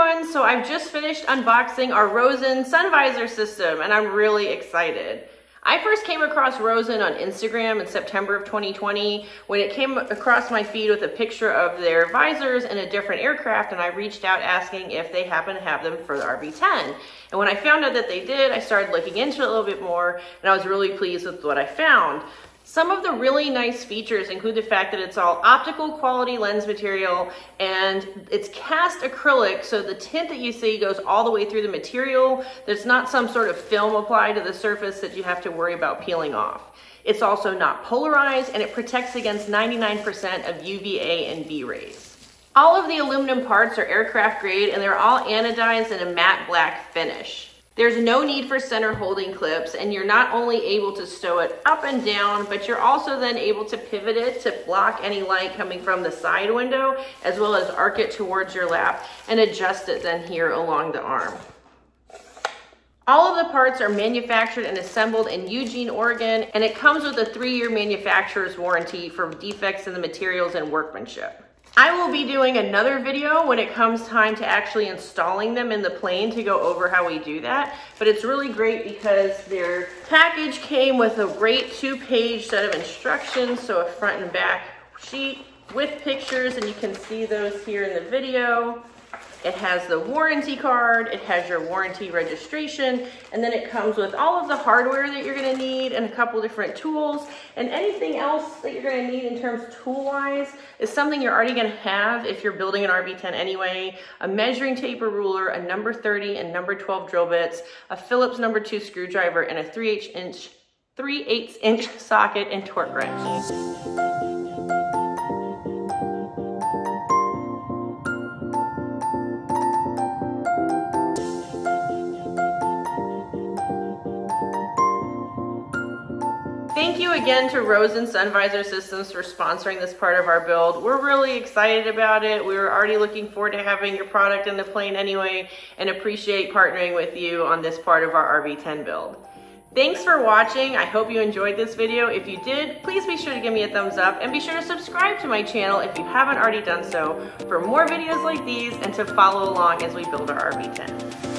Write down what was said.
everyone, so I've just finished unboxing our Rosen Sunvisor system and I'm really excited. I first came across Rosen on Instagram in September of 2020 when it came across my feed with a picture of their visors in a different aircraft, and I reached out asking if they happen to have them for the RV-10. And when I found out that they did, I started looking into it a little bit more and I was really pleased with what I found. Some of the really nice features include the fact that it's all optical quality lens material and it's cast acrylic, so the tint that you see goes all the way through the material. There's not some sort of film applied to the surface that you have to worry about peeling off. It's also not polarized and it protects against 99% of UVA and B rays. All of the aluminum parts are aircraft grade and they're all anodized in a matte black finish. There's no need for center holding clips, and you're not only able to stow it up and down, but you're also then able to pivot it to block any light coming from the side window, as well as arc it towards your lap and adjust it then here along the arm. All of the parts are manufactured and assembled in Eugene, Oregon, and it comes with a 3-year manufacturer's warranty for defects in the materials and workmanship. I will be doing another video when it comes time to actually installing them in the plane to go over how we do that. But it's really great because their package came with a great 2-page set of instructions, so a front and back sheet with pictures, and you can see those here in the video. It has the warranty card, it has your warranty registration, and then it comes with all of the hardware that you're gonna need and a couple different tools, and anything else that you're gonna need in terms of tool-wise is something you're already gonna have if you're building an RV-10 anyway. A measuring tape or ruler, a number 30 and number 12 drill bits, a Phillips number 2 screwdriver, and a 3/8 inch socket and torque wrench. Thank you again to Rosen Sunvisor Systems for sponsoring this part of our build. We're really excited about it. We were already looking forward to having your product in the plane anyway, and appreciate partnering with you on this part of our RV-10 build. Thanks for watching. I hope you enjoyed this video. If you did, please be sure to give me a thumbs up and be sure to subscribe to my channel if you haven't already done so for more videos like these and to follow along as we build our RV-10.